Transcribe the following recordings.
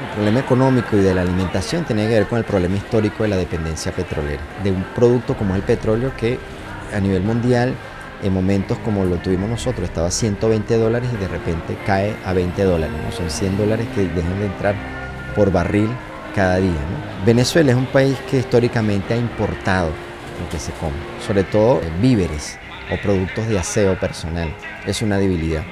El problema económico y de la alimentación tiene que ver con el problema histórico de la dependencia petrolera, de un producto como es el petróleo que a nivel mundial, en momentos como lo tuvimos nosotros, estaba a $120 y de repente cae a $20, ¿no? Son $100 que dejan de entrar por barril cada día, ¿no? Venezuela es un país que históricamente ha importado lo que se come, sobre todo víveres o productos de aseo personal. Es una debilidad,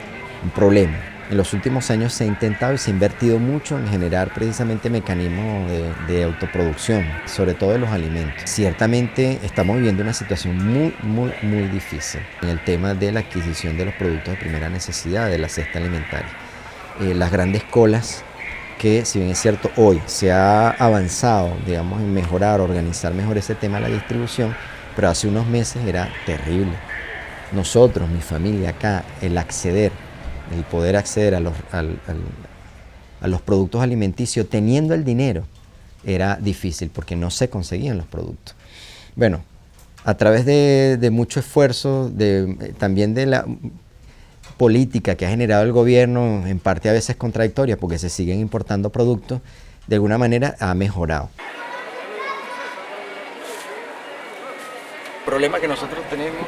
un problema. En los últimos años se ha intentado y se ha invertido mucho en generar precisamente mecanismos de autoproducción, sobre todo de los alimentos. Ciertamente estamos viviendo una situación muy difícil en el tema de la adquisición de los productos de primera necesidad, de la cesta alimentaria. Las grandes colas que, si bien es cierto, hoy se ha avanzado, digamos, en mejorar, organizar mejor ese tema de la distribución, pero hace unos meses era terrible. Nosotros, mi familia acá, el poder acceder a los productos alimenticios teniendo el dinero era difícil porque no se conseguían los productos. Bueno, a través de mucho esfuerzo, también de la política que ha generado el gobierno, en parte a veces contradictoria porque se siguen importando productos, de alguna manera ha mejorado. El problema que nosotros tenemos,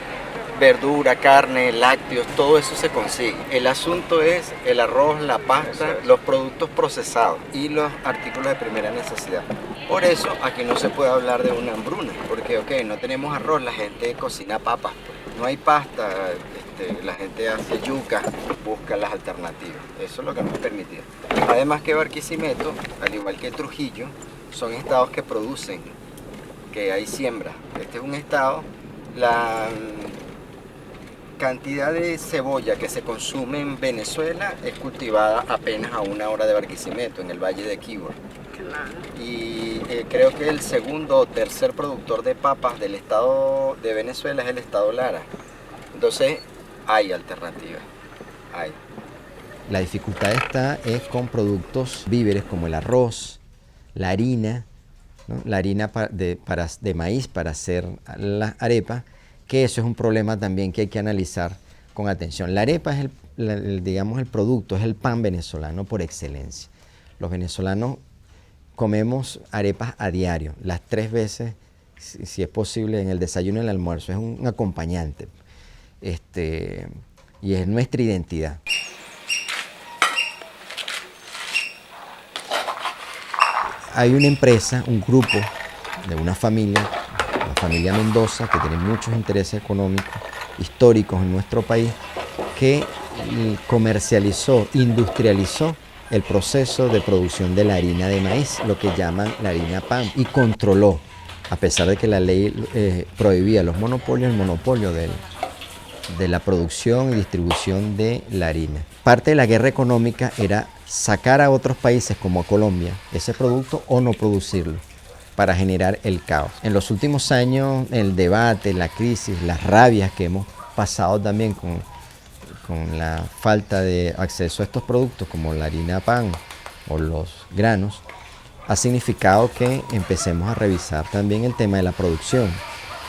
verdura, carne, lácteos, todo eso se consigue. El asunto es el arroz, la pasta, los productos procesados y los artículos de primera necesidad. Por eso aquí no se puede hablar de una hambruna, porque no tenemos arroz, la gente cocina papas, no hay pasta, la gente hace yuca, busca las alternativas. Eso es lo que nos permite. Además que Barquisimeto, al igual que Trujillo, son estados que producen, que hay siembra. Este es un estado, la cantidad de cebolla que se consume en Venezuela es cultivada apenas a 1 hora de Barquisimeto, en el Valle de Quibor. Y creo que el segundo o tercer productor de papas del estado de Venezuela es el estado Lara. Entonces hay alternativas, hay. La dificultad es con productos víveres como el arroz, la harina, ¿no? La harina de maíz para hacer las arepas, que eso es un problema también que hay que analizar con atención. La arepa es digamos, el producto, es el pan venezolano por excelencia. Los venezolanos comemos arepas a diario, las 3 veces, si es posible, en el desayuno y el almuerzo. Es un acompañante. Y es nuestra identidad. Hay una empresa, un grupo de una familia, la familia Mendoza, que tiene muchos intereses económicos, históricos en nuestro país, que comercializó, industrializó el proceso de producción de la harina de maíz, lo que llaman la harina pan, y controló, a pesar de que la ley prohibía los monopolios, el monopolio de la producción y distribución de la harina. Parte de la guerra económica era sacar a otros países como a Colombia ese producto o no producirlo para generar el caos. En los últimos años, el debate, la crisis, las rabias que hemos pasado también con la falta de acceso a estos productos como la harina pan o los granos, ha significado que empecemos a revisar también el tema de la producción.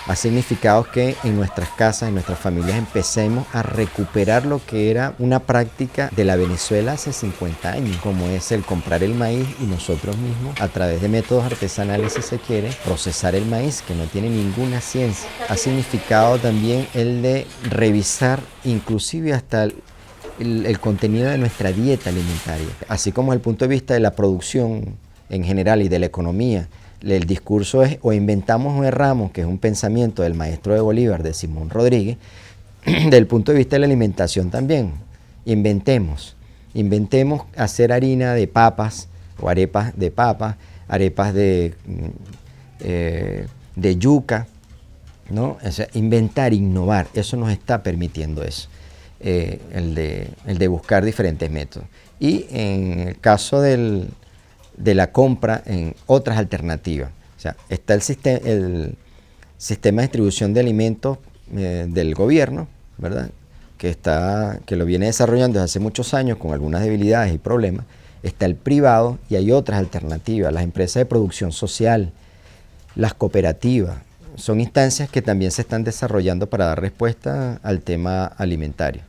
Ha significado que en nuestras casas, en nuestras familias, empecemos a recuperar lo que era una práctica de la Venezuela hace 50 años, como es el comprar el maíz y nosotros mismos, a través de métodos artesanales, si se quiere, procesar el maíz, que no tiene ninguna ciencia. Ha significado también el de revisar inclusive hasta el contenido de nuestra dieta alimentaria, así como desde el punto de vista de la producción en general y de la economía. El discurso es o inventamos o erramos, que es un pensamiento del maestro de Bolívar, de Simón Rodríguez. Del punto de vista de la alimentación también, inventemos hacer harina de papas o arepas de papas, arepas de yuca, ¿no? O sea, inventar, innovar, eso nos está permitiendo eso, el de buscar diferentes métodos. Y en el caso de la compra en otras alternativas. O sea, está el sistema de distribución de alimentos del gobierno, ¿verdad? Que lo viene desarrollando desde hace muchos años con algunas debilidades y problemas. Está el privado y hay otras alternativas, las empresas de producción social, las cooperativas. Son instancias que también se están desarrollando para dar respuesta al tema alimentario.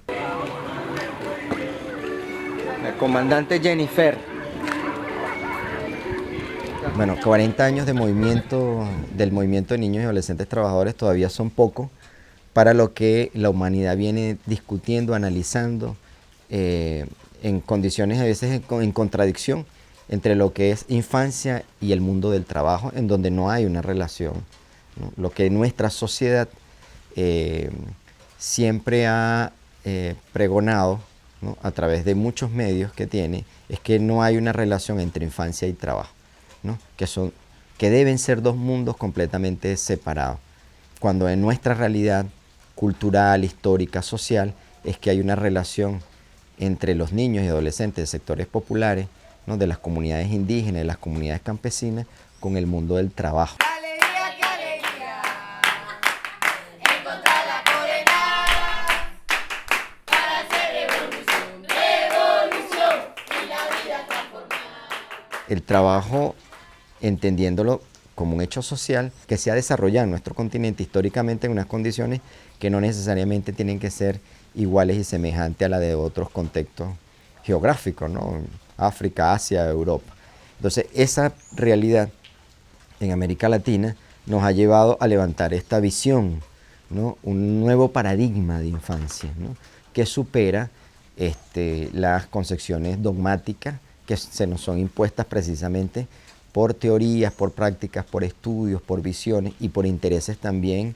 La comandante Jennifer. Bueno, 40 años de movimiento, del movimiento de niños y adolescentes trabajadores todavía son poco para lo que la humanidad viene discutiendo, analizando, en condiciones a veces en contradicción entre lo que es infancia y el mundo del trabajo, en donde no hay una relación, ¿no? Lo que nuestra sociedad siempre ha pregonado, ¿no? A través de muchos medios que tiene, es que no hay una relación entre infancia y trabajo, ¿no? Que deben ser dos mundos completamente separados, cuando en nuestra realidad cultural, histórica, social, es que hay una relación entre los niños y adolescentes de sectores populares, ¿no? De las comunidades indígenas, de las comunidades campesinas, con el mundo del trabajo. El trabajo, entendiéndolo como un hecho social que se ha desarrollado en nuestro continente históricamente en unas condiciones que no necesariamente tienen que ser iguales y semejantes a la de otros contextos geográficos, ¿no? África, Asia, Europa. Entonces, esa realidad en América Latina nos ha llevado a levantar esta visión, ¿no? Un nuevo paradigma de infancia, ¿no? Que supera las concepciones dogmáticas que se nos son impuestas precisamente por teorías, por prácticas, por estudios, por visiones y por intereses también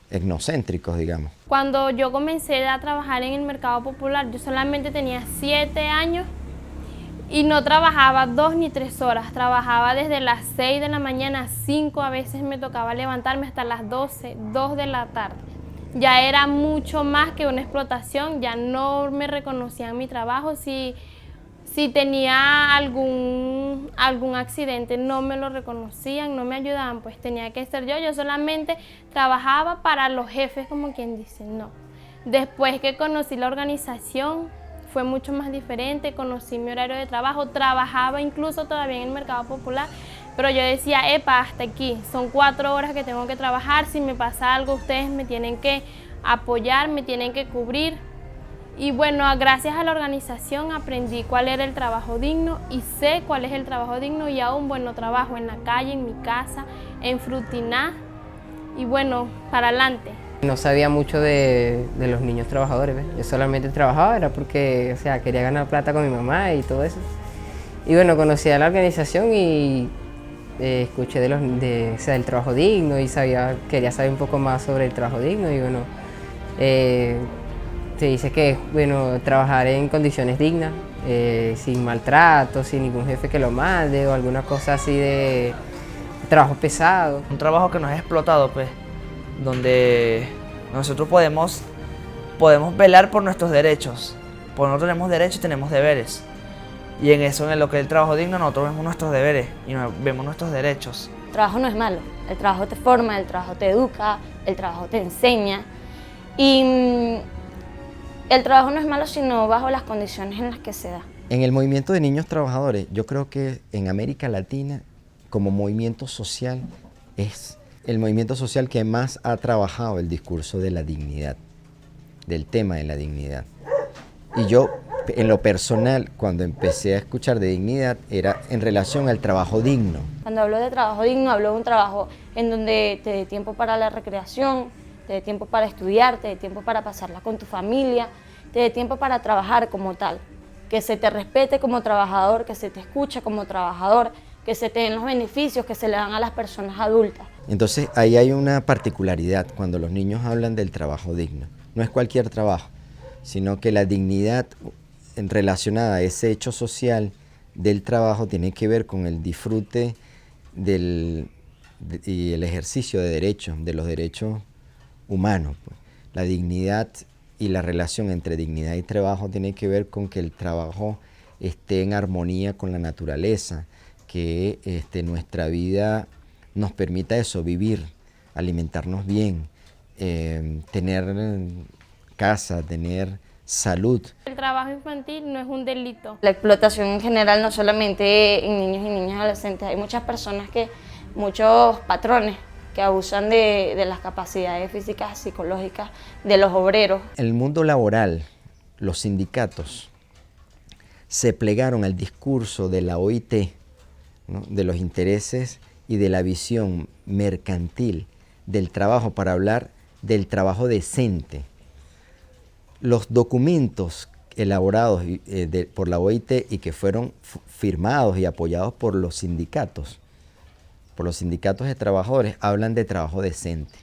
etnocéntricos, digamos. Cuando yo comencé a trabajar en el mercado popular, yo solamente tenía 7 años y no trabajaba 2 ni 3 horas, trabajaba desde las 6 de la mañana a 5, a veces me tocaba levantarme hasta las 12, 2 de la tarde. Ya era mucho más que una explotación, ya no me reconocían mi trabajo. Si tenía algún accidente, no me lo reconocían, no me ayudaban, pues tenía que ser yo. Yo solamente trabajaba para los jefes, como quien dice, no. Después que conocí la organización, fue mucho más diferente, conocí mi horario de trabajo, trabajaba incluso todavía en el mercado popular, pero yo decía, epa, hasta aquí, son 4 horas que tengo que trabajar, si me pasa algo ustedes me tienen que apoyar, me tienen que cubrir. Y bueno, gracias a la organización aprendí cuál era el trabajo digno y sé cuál es el trabajo digno y aún bueno, trabajo en la calle, en mi casa, en Frutiná y bueno, para adelante. No sabía mucho de los niños trabajadores, ¿ves? Yo solamente trabajaba, era porque, o sea, quería ganar plata con mi mamá y todo eso. Y bueno, conocí a la organización y escuché del trabajo digno y quería saber un poco más sobre el trabajo digno y bueno, se dice que es bueno trabajar en condiciones dignas, sin maltrato, sin ningún jefe que lo mande o alguna cosa así de trabajo pesado. Un trabajo que nos es explotado, pues, donde nosotros podemos velar por nuestros derechos, porque nosotros tenemos derechos y tenemos deberes. Y en eso, en lo que es el trabajo digno, nosotros vemos nuestros deberes y vemos nuestros derechos. El trabajo no es malo, el trabajo te forma, el trabajo te educa, el trabajo te enseña. Y el trabajo no es malo sino bajo las condiciones en las que se da. En el movimiento de niños trabajadores, yo creo que en América Latina, como movimiento social, es el movimiento social que más ha trabajado el discurso de la dignidad, del tema de la dignidad. Y yo, en lo personal, cuando empecé a escuchar de dignidad, era en relación al trabajo digno. Cuando hablo de trabajo digno, hablo de un trabajo en donde te dé tiempo para la recreación, te dé tiempo para estudiar, te dé tiempo para pasarla con tu familia, te dé tiempo para trabajar como tal. Que se te respete como trabajador, que se te escuche como trabajador, que se te den los beneficios que se le dan a las personas adultas. Entonces, ahí hay una particularidad cuando los niños hablan del trabajo digno. No es cualquier trabajo, sino que la dignidad relacionada a ese hecho social del trabajo tiene que ver con el disfrute y el ejercicio de derechos, de los derechos humanos, pues. La dignidad y la relación entre dignidad y trabajo tiene que ver con que el trabajo esté en armonía con la naturaleza, que nuestra vida nos permita eso, vivir, alimentarnos bien, tener casa, tener salud. El trabajo infantil no es un delito. La explotación en general, no solamente en niños y niñas adolescentes, hay muchas personas muchos patrones que abusan de las capacidades físicas, psicológicas de los obreros. En el mundo laboral, los sindicatos se plegaron al discurso de la OIT ¿no?, de los intereses y de la visión mercantil del trabajo para hablar del trabajo decente. Los documentos elaborados por la OIT y que fueron firmados y apoyados por los sindicatos de trabajadores, hablan de trabajo decente.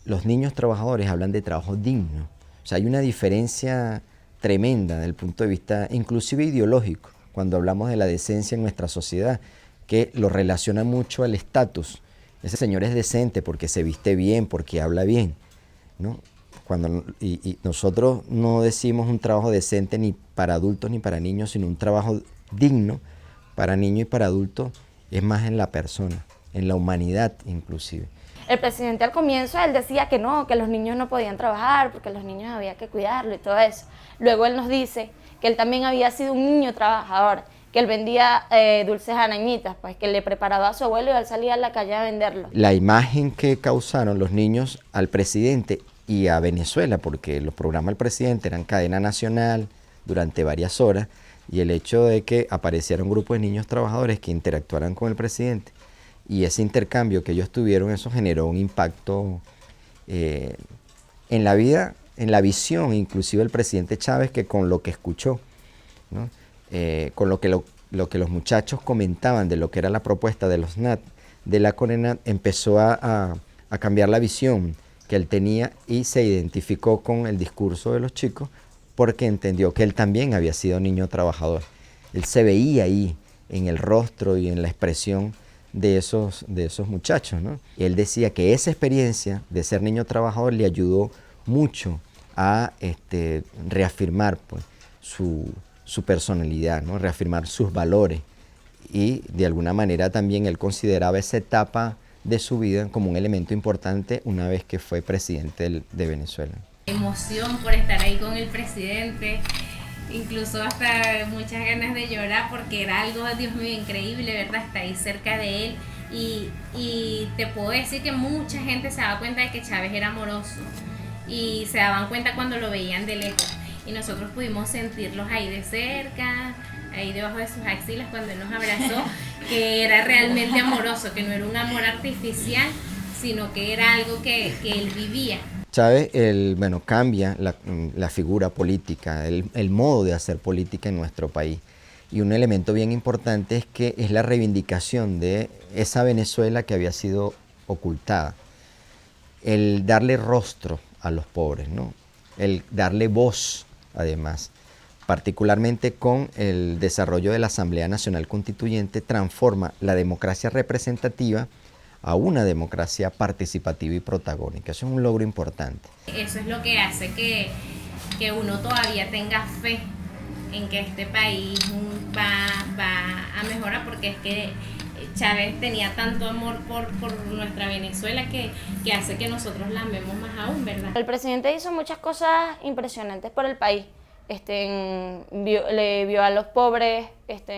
Los niños trabajadores hablan de trabajo digno. O sea, hay una diferencia tremenda desde el punto de vista inclusive ideológico cuando hablamos de la decencia en nuestra sociedad, que lo relaciona mucho al estatus. Ese señor es decente porque se viste bien, porque habla bien, ¿no? Y nosotros no decimos un trabajo decente ni para adultos ni para niños, sino un trabajo digno para niños y para adultos, es más en la persona, en la humanidad inclusive. El presidente al comienzo, él decía que no, que los niños no podían trabajar porque los niños había que cuidarlo y todo eso. Luego él nos dice que él también había sido un niño trabajador, que él vendía dulces arañitas, pues que le preparaba a su abuelo y él salía a la calle a venderlo. La imagen que causaron los niños al presidente y a Venezuela, porque los programas del presidente eran cadena nacional durante varias horas, y el hecho de que apareciera un grupo de niños trabajadores que interactuaran con el presidente, y ese intercambio que ellos tuvieron, eso generó un impacto en la vida, en la visión inclusive del presidente Chávez, que con lo que escuchó, ¿no?, con lo que los muchachos comentaban de lo que era la propuesta de los NAT, de la CONENAT, empezó a cambiar la visión que él tenía y se identificó con el discurso de los chicos porque entendió que él también había sido niño trabajador. Él se veía ahí en el rostro y en la expresión de esos muchachos, ¿no? Él decía que esa experiencia de ser niño trabajador le ayudó mucho a reafirmar, pues, su personalidad, ¿no?, reafirmar sus valores, y de alguna manera también él consideraba esa etapa de su vida como un elemento importante una vez que fue presidente de Venezuela. Emoción por estar ahí con el presidente, incluso hasta muchas ganas de llorar porque era algo, Dios mío, increíble, ¿verdad? Estar ahí cerca de él y te puedo decir que mucha gente se daba cuenta de que Chávez era amoroso y se daban cuenta cuando lo veían de lejos y nosotros pudimos sentirlos ahí de cerca, ahí debajo de sus axilas cuando él nos abrazó, que era realmente amoroso, que no era un amor artificial, sino que era algo que él vivía. Chávez, cambia la figura política, el modo de hacer política en nuestro país. Y un elemento bien importante es que es la reivindicación de esa Venezuela que había sido ocultada. El darle rostro a los pobres, ¿no?, el darle voz, además. Particularmente con el desarrollo de la Asamblea Nacional Constituyente, transforma la democracia representativa a una democracia participativa y protagónica. Eso es un logro importante. Eso es lo que hace que uno todavía tenga fe en que este país va a mejorar, porque es que Chávez tenía tanto amor por nuestra Venezuela que hace que nosotros la amemos más aún, ¿verdad? El presidente hizo muchas cosas impresionantes por el país. Le vio a los pobres,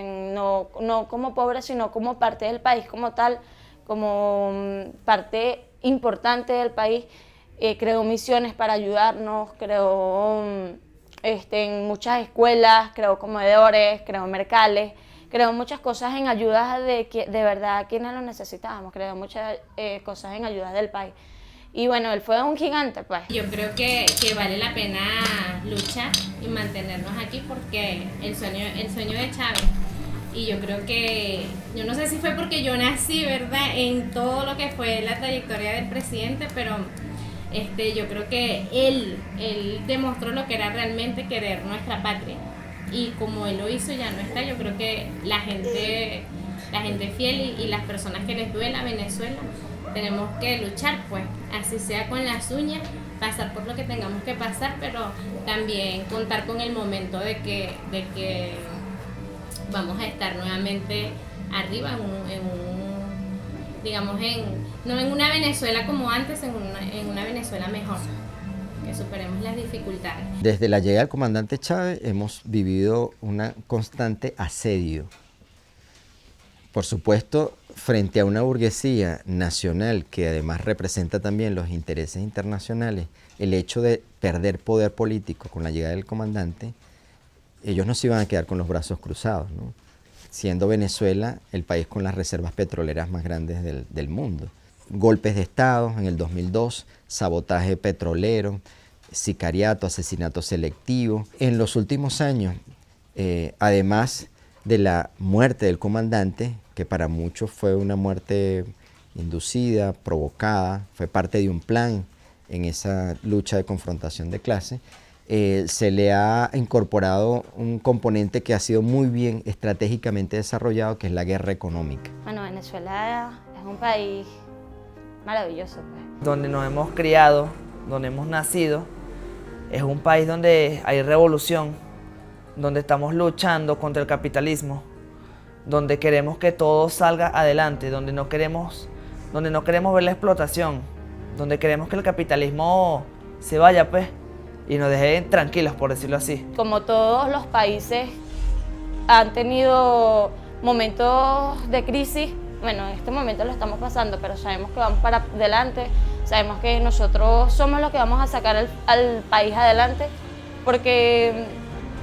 no como pobres, sino como parte del país como tal, como parte importante del país. Creó misiones para ayudarnos, creó muchas escuelas, creó comedores, creó mercales, creó muchas cosas en ayudas de verdad a quienes lo necesitábamos, creó muchas cosas en ayudas del país. Y bueno, él fue un gigante, pues. Yo creo que vale la pena luchar y mantenernos aquí porque el sueño de Chávez, y yo creo que, yo no sé si fue porque yo nací, ¿verdad?, en todo lo que fue la trayectoria del presidente, pero yo creo que él demostró lo que era realmente querer nuestra patria. Y como él lo hizo, ya no está. Yo creo que la gente fiel y las personas que les duela Venezuela, tenemos que luchar, pues, así sea con las uñas, pasar por lo que tengamos que pasar, pero también contar con el momento de que vamos a estar nuevamente arriba no en una Venezuela como antes, en una Venezuela mejor, que superemos las dificultades. Desde la llegada del comandante Chávez hemos vivido un constante asedio. Por supuesto, frente a una burguesía nacional que además representa también los intereses internacionales, el hecho de perder poder político con la llegada del comandante, ellos no se iban a quedar con los brazos cruzados, ¿no? siendo Venezuela el país con las reservas petroleras más grandes del mundo. Golpes de Estado en el 2002, sabotaje petrolero, sicariato, asesinato selectivo. En los últimos años, además de la muerte del comandante, que para muchos fue una muerte inducida, provocada, fue parte de un plan en esa lucha de confrontación de clase, se le ha incorporado un componente que ha sido muy bien estratégicamente desarrollado, que es la guerra económica. Bueno, Venezuela es un país maravilloso, pues. Donde nos hemos criado, donde hemos nacido, es un país donde hay revolución, donde estamos luchando contra el capitalismo, donde queremos que todo salga adelante, donde no queremos ver la explotación, donde queremos que el capitalismo se vaya, pues, y nos dejen tranquilos, por decirlo así. Como todos los países han tenido momentos de crisis, bueno, en este momento lo estamos pasando, pero sabemos que vamos para adelante, sabemos que nosotros somos los que vamos a sacar al país adelante, porque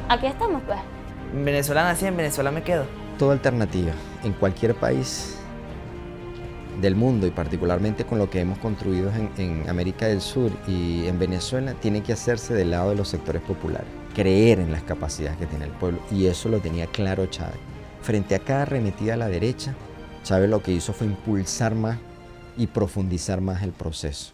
aquí estamos, pues. En Venezuela nací, en Venezuela me quedo. Toda alternativa en cualquier país del mundo, y particularmente con lo que hemos construido en América del Sur y en Venezuela, tiene que hacerse del lado de los sectores populares, creer en las capacidades que tiene el pueblo, y eso lo tenía claro Chávez. Frente a cada arremetida a la derecha, Chávez lo que hizo fue impulsar más y profundizar más el proceso.